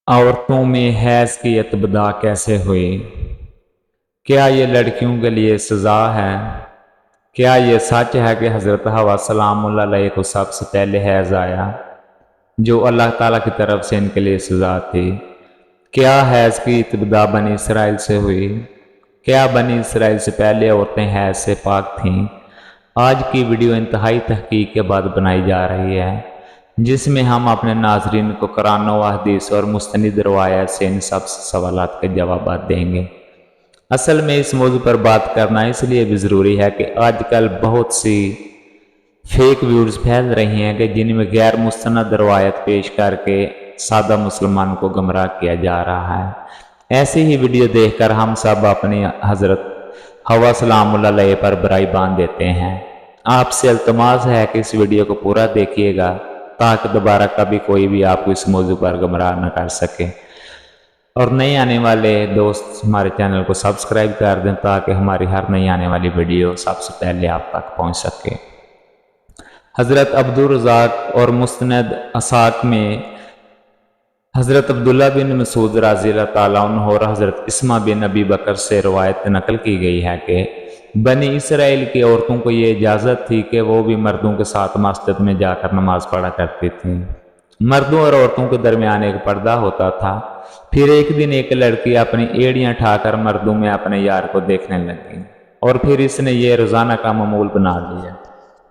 औरतों में हैज़ की इब्तिदा कैसे हुई? क्या ये लड़कियों के लिए सज़ा है? क्या ये सच है कि हज़रत हवा सलामुल्लाह अलैहा को सबसे पहले हैज़ आया, जो अल्लाह ताला की तरफ से इनके लिए सज़ा थी? क्या हैज़ की इब्तिदा बनी इसराइल से हुई? क्या बनी इसराइल से पहले औरतें हैज़ से पाक थीं? आज की वीडियो इंतहाई तहकीक के बाद बनाई जा रही है, जिसमें हम अपने नाजरीन को कुरान व हदीस और मुस्तनिद रवायत से इन सब सवालात के जवाब देंगे। असल में इस मौजू पर बात करना इसलिए भी ज़रूरी है कि आजकल बहुत सी फेक व्यूज़ फैल रही हैं कि जिनमें गैर मुस्तनद रवायत पेश करके सादा मुसलमान को गुमराह किया जा रहा है। ऐसी ही वीडियो देखकर हम सब अपनी हज़रत हवा सलामुल्लाह अलैहा पर बुराई बांध देते हैं। आपसे इल्तमास है कि इस वीडियो को पूरा देखिएगा ताकि दोबारा कभी कोई भी आपको इस मौजू पर गुमराह न कर सके। और नए आने वाले दोस्त हमारे चैनल को सब्सक्राइब कर दें ताकि हमारी हर नई आने वाली वीडियो सबसे पहले आप तक पहुंच सके। हज़रत अब्दुल रज़ाक और मुस्तनद असाक में हज़रत अब्दुल्ला बिन मसूद रज़ी अल्लाह ताला अन्हु और हज़रत इस्मा बिन अबी बकर से रवायत नकल की गई है कि बनी इसराइल की औरतों को ये इजाज़त थी कि वो भी मर्दों के साथ मस्जिद में जाकर नमाज पढ़ा करती थी। मर्दों और औरतों के दरमियान एक पर्दा होता था। फिर एक दिन एक लड़की अपनी एड़ियां ठाकर मर्दों में अपने यार को देखने लगी और फिर इसने ये रोज़ाना का मामूल बना लिया।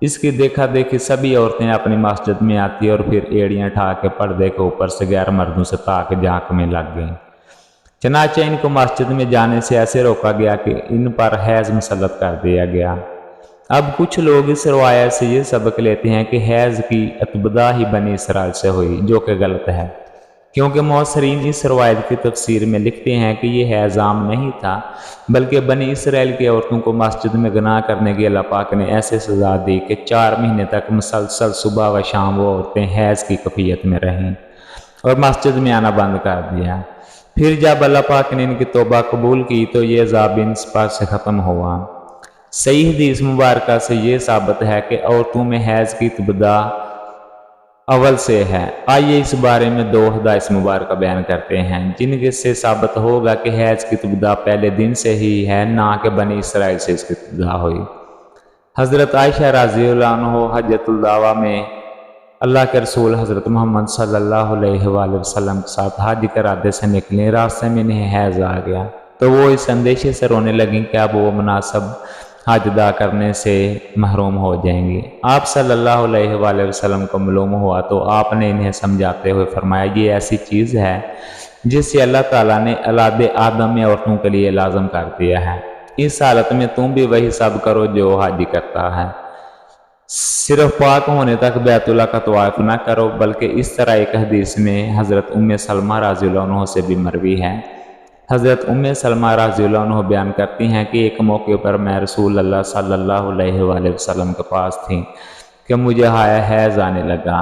इसकी देखा देखी सभी औरतें अपनी मस्जिद में आती और फिर एड़ियां ठा के पर्दे के ऊपर से गैर मर्दों से ताक झांक में लग गई। चनाचे इनको मस्जिद में जाने से ऐसे रोका गया कि इन पर हैज़ मुसल्लत कर दिया गया। अब कुछ लोग इस रवायत से ये सबक लेते हैं कि हैज़ की इब्तिदा ही बनी इसराइल से हुई, जो कि गलत है, क्योंकि मुफस्सिरीन इस रवायत की तफसीर में लिखते हैं कि यह हैज़ आम नहीं था, बल्कि बनी इसराइल की औरतों को मस्जिद में गुनाह करने की अल्लाह पाक ने ऐसे सज़ा दी कि 4 महीने तक मुसलसल सुबह व शाम वो औरतें हैज़ की कैफियत में रहीं और मस्जिद में आना बंद कर दिया। फिर जब अल्लाह पाक ने इनकी तौबा कबूल की तो ये अज़ाब इन पर से ख़त्म हुआ। सही हदीस मुबारक से ये साबित है कि औरतों में हैज़ की इब्तिदा अव्वल से है। आइए इस बारे में 2 हदीस मुबारक बयान करते हैं जिनके से साबित होगा कि हैज़ की इब्तिदा पहले दिन से ही है, ना कि बनी इसराइल से इसकी इब्तिदा हुई। हज़रत आयशा रज़ियल्लाहु अन्हा हज्जतुल दावा में अल्लाह के रसूल हज़रत मोहम्मद सल्लल्लाहु अलैहि वसल्लम के साथ हज के इरादे से निकले। रास्ते में इन्हें हैज़ आ गया तो वो इस अंदेशे से रोने लगी कि अब वो मुनासिब हज अदा करने से महरूम हो जाएंगी। आप सल्लल्लाहु अलैहि वसल्लम को मालूम हुआ तो आपने इन्हें समझाते हुए फरमाया, ये ऐसी चीज़ है जिससे अल्लाह ताला ने औलाद आदम में औरतों के लिए लाजम कर दिया है। इस हालत में तुम भी वही सब करो जो हाजी करता है। सिर्फ पाक होने तक बैतुल्ला का तवाफ न करो, बल्कि इस तरह एक हदीस में हज़रत उम्मे सलमा रज़ियल्लाहु अन्हा से भी मरवी है। हज़रत उम्मे सलमा रज़ियल्लाहु अन्हा बयान करती हैं कि एक मौके पर मैं रसूल अल्लाह सल्लल्लाहु अलैहि वसल्लम के पास थी कि मुझे हैज़ आने लगा।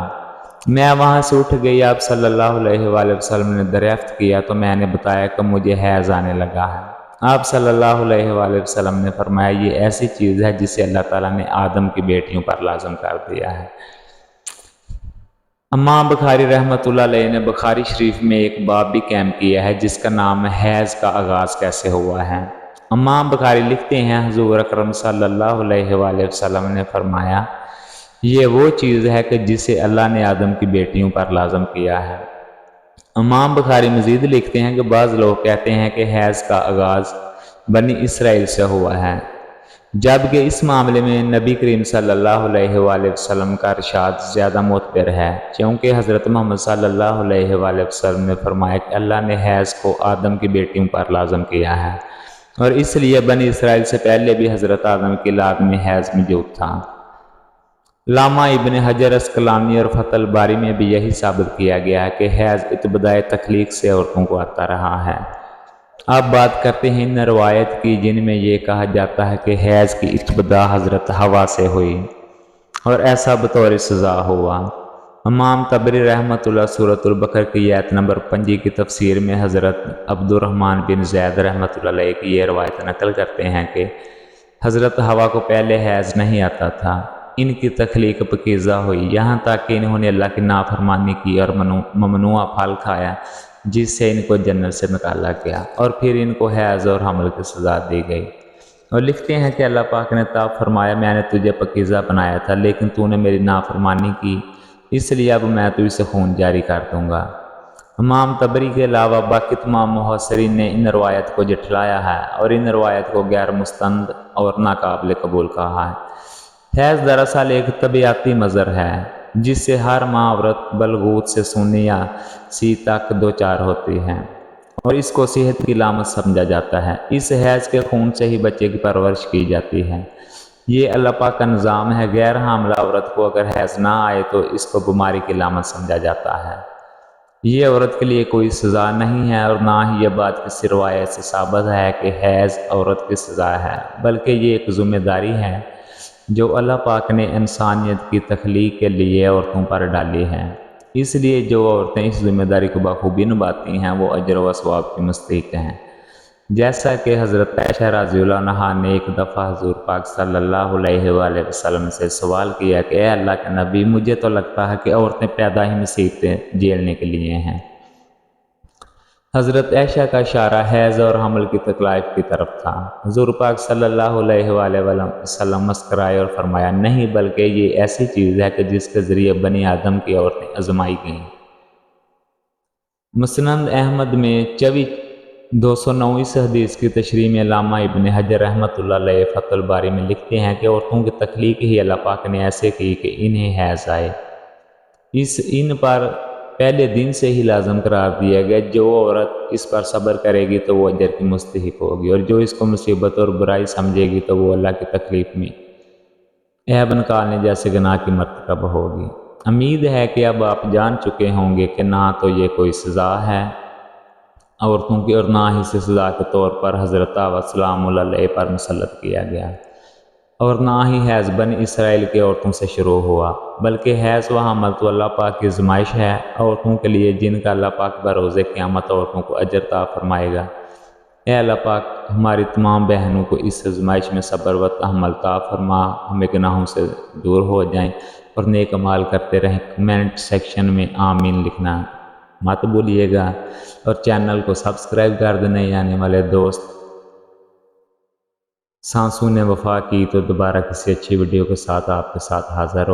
मैं वहाँ से उठ गई। आप सल्लल्लाहु अलैहि वसल्लम ने दरियाफ्त किया तो मैंने बताया कि मुझे हैज़ आने लगा है। आप सल्लल्लाहु अलैहि वसल्लम ने फरमाया, ये ऐसी चीज़ है जिसे अल्लाह ताला ने आदम की बेटियों पर लाजम कर दिया है। इमाम बुखारी रहमतुल्लाह अलैह ने बुखारी शरीफ में एक बाब भी कायम किया है जिसका नाम हैज़ का आगाज़ कैसे हुआ है। इमाम बुखारी लिखते हैं, हुज़ूर अकरम सल्लल्लाहु अलैहि वसल्लम ने फरमाया, ये वो चीज़ है कि जिसे अल्लाह ने आदम की बेटियों पर लाजम किया है। इमाम बुखारी मज़ीद लिखते हैं कि बाज़ लोग कहते हैं कि हैज़ का आगाज़ बनी इसराइल से हुआ है, जबकि इस मामले में नबी करीम सल्लल्लाहु अलैहि वसल्लम का इरशाद ज़्यादा मोतबर है, क्योंकि हज़रत मोहम्मद सल्लल्लाहु अलैहि वसल्लम ने फरमाया कि अल्लाह ने हैज़ को आदम की बेटियों पर लाजम किया है और इसलिए बनी इसराइल से पहले भी हज़रत आदम की औलाद में हैज़ मौजूद था। लामा इब्न हजर अस्कलानी और फतल बारी में भी यही साबित किया गया है कि हैज़ इब्तिदाए तख्लीक से औरतों को आता रहा है। अब बात करते हैं इन रवायत की जिनमें ये कहा जाता है कि हैज़ की इब्तिदा हज़रत हवा से हुई और ऐसा बतौर सज़ा हुआ। इमाम तबरी रहमतुल्लाह सूरतुल बकर की आयत नंबर 5 की तफसीर में हज़रत अब्दुर्रहमान बिन ज़ैद रहमतुल्लाह अलैह की ये रवायत नकल करते हैं कि हज़रत हवा को पहले हैज़ नहीं आता था। इनकी तख्लीक पकीज़ा हुई यहाँ तक कि इन्होंने अल्लाह की नाफरमानी की और ममनुआ फल खाया जिससे इनको जन्नत से निकाला गया और फिर इनको हैज़ और हमल की सज़ा दी गई। और लिखते हैं कि अल्लाह पाक ने ताब फरमाया, मैंने तुझे पकीज़ा बनाया था लेकिन तूने मेरी नाफरमानी की, इसलिए अब मैं तुझसे खून जारी कर दूंगा। इमाम तबरी के अलावा बाकी तमाम मुफस्सिरीन ने इन रवायत को जठलाया है और इन रवायत को गैर मुस्तंद और नाकाबिल कबूल कहा है। हैज़ दरअसल एक तबियाती मज़र है जिससे हर माँ औरत बलगूत से सूनी या सी तक दो चार होती है और इसको सेहत की लामत समझा जाता है। इस हैज़ के खून से ही बच्चे की परवरिश की जाती है। ये अल्लाह पाक का निज़ाम है। गैर हामिला औरत को अगर हैज़ ना आए तो इसको बीमारी की लामत समझा जाता है। ये औरत के लिए कोई सज़ा नहीं है और ना ही ये बात किसी रवायत से साबित है कि हैज़ औरत की सज़ा है, बल्कि ये एक ज़िम्मेदारी है जो अल्लाह पाक ने इंसानियत की तख्लीक के लिए औरतों पर डाली है। इसलिए जो औरतें इस ज़िम्मेदारी को बखूबी निभाती हैं वो अजर व सवाब की मुस्तहिक हैं। जैसा कि हज़रत आयशा रज़ियल्लाहु अन्हा ने एक दफ़ा हुज़ूर पाक सल्लल्लाहु अलैहि वसल्लम से सवाल किया कि ए अल्लाह के नबी, मुझे तो लगता है कि औरतें पैदा ही मुसीबतें झेलने के लिए हैं। हज़रत आयशा का इशारा हैज़ और हमल की तकलीफ की तरफ था। हुज़ूर पाक सल्लल्लाहु अलैहि वसल्लम मुस्कुराए और फरमाया, नहीं, बल्कि ये ऐसी चीज़ है कि जिसके ज़रिए बनी आदम की औरतें आजमाई गईं। मुस्नद अहमद में 209वीं हदीस की तशरीह में अल्लामा इब्न हजर रहमतुल्लाह अलैह फ़तहुल बारी में लिखते हैं कि औरतों की तख्लीक ही अल्लाह पाक ने ऐसे की कि इन्हें हैज़ आए। इन पर पहले दिन से ही लाजम करार दिया गया, जो औरत इस पर सब्र करेगी तो वो अजर की मुस्तहिक होगी और जो इसको मुसीबत और बुराई समझेगी तो वो अल्लाह की तकलीफ में ऐब निकालने जैसे गुनाह की मरतकब होगी। उम्मीद है कि अब आप जान चुके होंगे कि ना तो ये कोई सज़ा है औरतों की और ना ही इसे सज़ा के तौर पर हज़रत हव्वा सलामुल्लाह अलैह पर मुसल्लत किया गया और ना ही हैज़ बन इसराइल की औरतों से शुरू हुआ, बल्कि हैज़ व हमल तो अल्लाह पाक की आज़माइश है औरतों के लिए, जिनका अल्लाह पाक बरोज़े क़यामत औरतों को अजर अता फरमाएगा। ए अल्लाह पाक, हमारी तमाम बहनों को इस आज़माइश में सब्र व तहम्मुल अता फरमा, हमें गुनाहों से दूर हो जाएं और नेक अमाल करते रहें। कमेंट सेक्शन में आमीन लिखना मत भूलिएगा और चैनल को सब्सक्राइब कर देना। आने वाले दोस्त सांसों ने वफा की तो दोबारा किसी अच्छी वीडियो के साथ आपके साथ हाज़िर हो